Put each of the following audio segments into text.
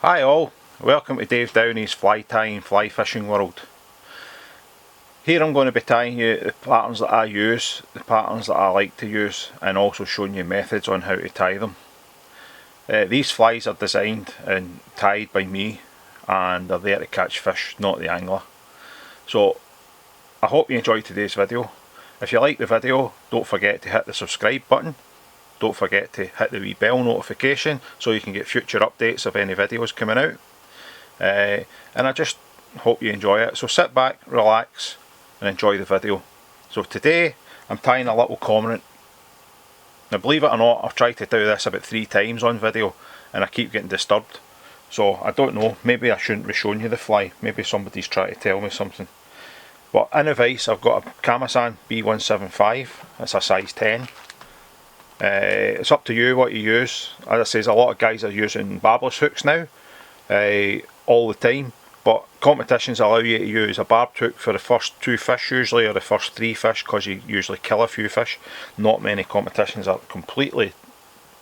Hi all, welcome to Dave Downey's fly tying fly fishing world. Here I'm going to be tying you the patterns that I use, the patterns that I like to use, and also showing you methods on how to tie them. These flies are designed and tied by me, and they're there to catch fish, not the angler. So I hope you enjoyed today's video. If you like the video, don't forget to hit the subscribe button. Don't forget to hit the wee bell notification so you can get future updates of any videos coming out. And I just hope you enjoy it. So sit back, relax and enjoy the video. So today I'm tying a little cormorant. Now believe it or not, I've tried to do this about 3 times on video and I keep getting disturbed. So I don't know, maybe I shouldn't be showing you the fly. Maybe somebody's trying to tell me something. But in a vise I've got a Kamasan B175. It's a size 10. It's up to you what you use. As I say, a lot of guys are using Barbless hooks now all the time, but competitions allow you to use a barbed hook for the first 2 fish usually, or the first 3 fish, because you usually kill a few fish. Not many competitions are completely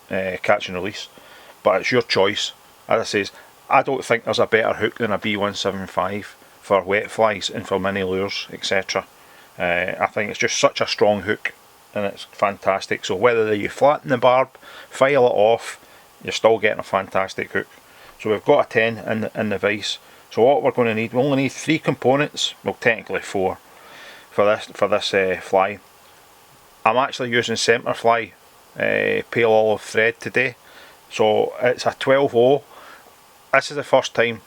catch and release, but it's your choice. As I say, I don't think there's a better hook than a B175 for wet flies and for mini lures, etc. I think it's just such a strong hook and it's fantastic. So whether you flatten the barb, file it off, you're still getting a fantastic hook. So we've got a 10 in the vise. So what we're going to need, we only need 3 components, well technically 4 for this fly. I'm actually using SemperFli pale olive thread today. So it's a 12-0. This is the first time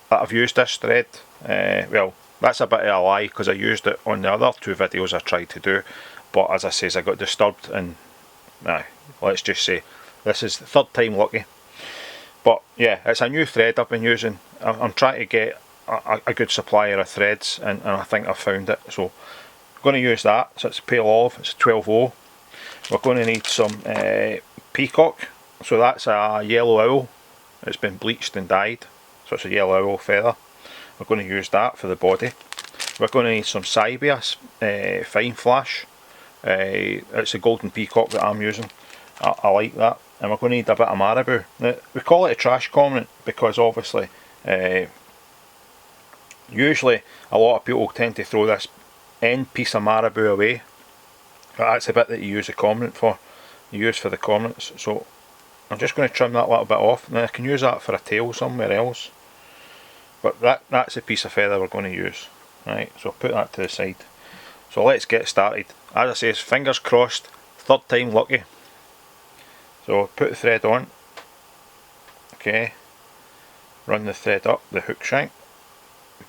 that I've used this thread. Well, that's a bit of a lie because I used it on the other 2 videos I tried to do. But as I says, I got disturbed and let's just say this is the 3rd time lucky. But yeah, it's a new thread I've been using. I'm trying to get a good supplier of threads and I think I've found it. So I'm going to use that. So it's pale olive, it's 12-0. We're going to need some Peacock. So that's a yellow owl. It's been bleached and dyed. So it's a yellow owl feather. We're going to use that for the body. We're going to need some Sybai fine flash. It's a golden peacock that I'm using. I like that. And we're going to need a bit of Marabou. Now, we call it a trash cormorant because obviously usually a lot of people tend to throw this end piece of Marabou away, but that's the bit that you use the cormorant for. You use for the cormorants. So I'm just going to trim that little bit off. Now I can use that for a tail somewhere else, but that's a piece of feather we're going to use. Right, so I'll put that to the side. So let's get started. As I say, fingers crossed, 3rd time lucky. So put the thread on. Okay. Run the thread up the hook shank.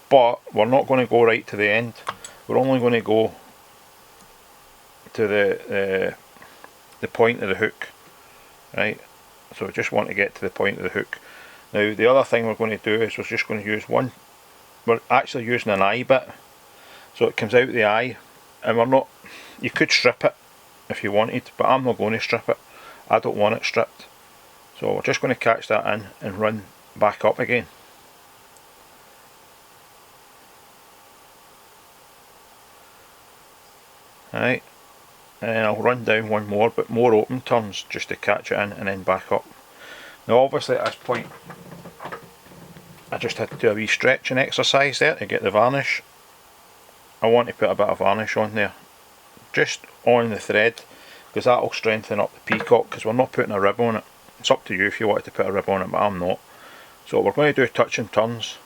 But we're not going to go right to the end. We're only going to go to the point of the hook. Right. So we just want to get to the point of the hook. Now the other thing we're going to do is we're just going to use one. We're actually using an eye bit. So it comes out the eye. And we're not, you could strip it if you wanted, but I'm not going to strip it. I don't want it stripped. So we're just going to catch that in and run back up again. Alright, and I'll run down one more, but more open turns just to catch it in and then back up. Now obviously at this point I just had to do a wee stretching exercise there to get the varnish. I want to put a bit of varnish on there, just on the thread, because that will strengthen up the peacock, because we're not putting a rib on it. It's up to you if you wanted to put a rib on it, but I'm not. So we're going to do touch and turns,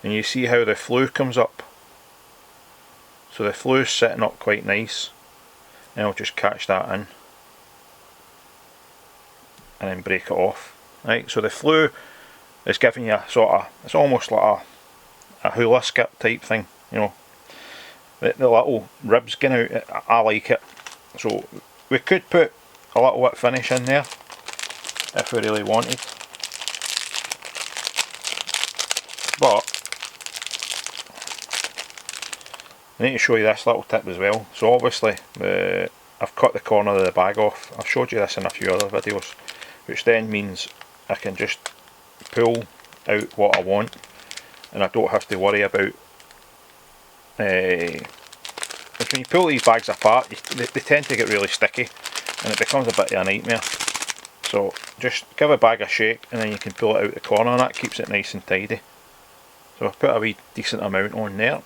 and you see how the flue comes up. So the flue's sitting up quite nice, and I'll just catch that in, and then break it off. Right, so the flue is giving you a sort of, it's almost like a hula skirt type thing. You know, the little ribs getting out, I like it. So we could put a little whip finish in there if we really wanted, but I need to show you this little tip as well. So obviously I've cut the corner of the bag off. I've showed you this in a few other videos, which then means I can just pull out what I want and I don't have to worry about when you pull these bags apart, they tend to get really sticky and it becomes a bit of a nightmare. So just give a bag a shake and then you can pull it out the corner, and that keeps it nice and tidy. So I've put a wee decent amount on there,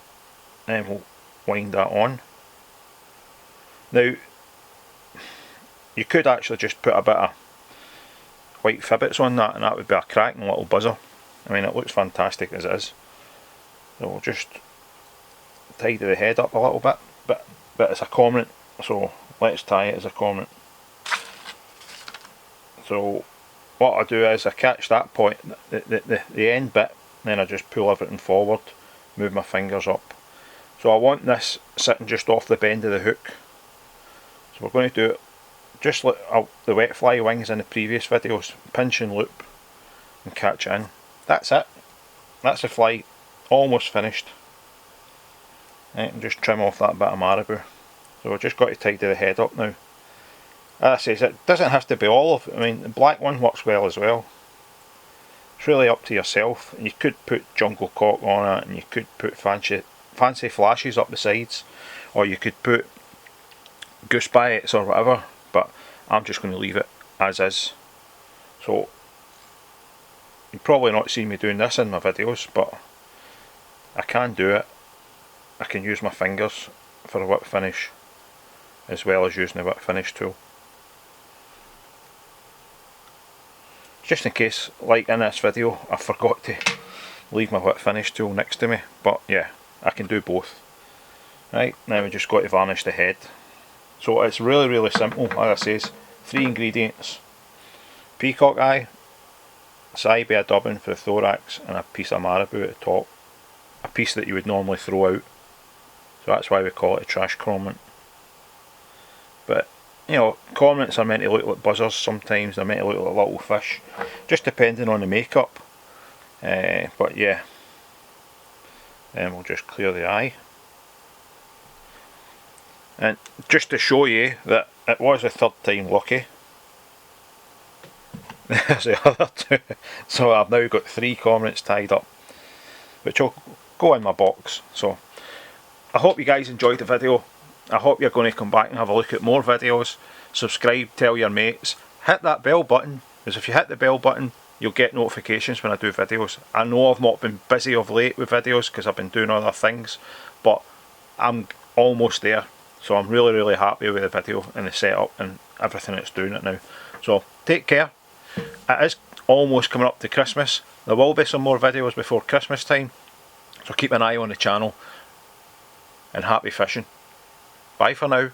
and we'll wind that on. Now you could actually just put a bit of white fibbits on that, and that would be a cracking little buzzer. I mean, it looks fantastic as it is. So we'll just tidy the head up a little bit, but it's a Cormorant, so let's tie it as a Cormorant. So what I do is I catch that point, the end bit, then I just pull everything forward, move my fingers up. So I want this sitting just off the bend of the hook. So we're going to do it just like the wet fly wings in the previous videos, pinch and loop and catch it in. That's it. That's the fly almost finished. Right, and just trim off that bit of Marabou. So we've just got to tidy the head up now. As I say, it doesn't have to be all of it. I mean, the black one works well as well. It's really up to yourself. And you could put jungle cock on it, and you could put fancy flashes up the sides, or you could put goose biots or whatever, but I'm just going to leave it as is. So you've probably not seen me doing this in my videos, but I can do it. I can use my fingers for a whip finish as well as using the whip finish tool. Just in case, like in this video, I forgot to leave my whip finish tool next to me, but yeah, I can do both. Right, now we just got to varnish the head. So it's really simple, as I says, 3 ingredients: peacock eye, Sybai dubbing for the thorax, and a piece of Marabou at the top. A piece that you would normally throw out. So that's why we call it a trash cormorant. But you know, cormorants are meant to look like buzzers sometimes, they're meant to look like little fish, just depending on the makeup. But yeah, then we'll just clear the eye. And just to show you that it was the 3rd time lucky, there's the other 2. So I've now got 3 cormorants tied up, which will go in my box. So I hope you guys enjoyed the video. I hope you're going to come back and have a look at more videos. Subscribe, tell your mates, hit that bell button, because if you hit the bell button you'll get notifications when I do videos. I know I've not been busy of late with videos because I've been doing other things, but I'm almost there. So I'm really happy with the video and the setup and everything that's doing it now. So take care. It is almost coming up to Christmas. There will be some more videos before Christmas time, so keep an eye on the channel, and happy fishing. Bye for now.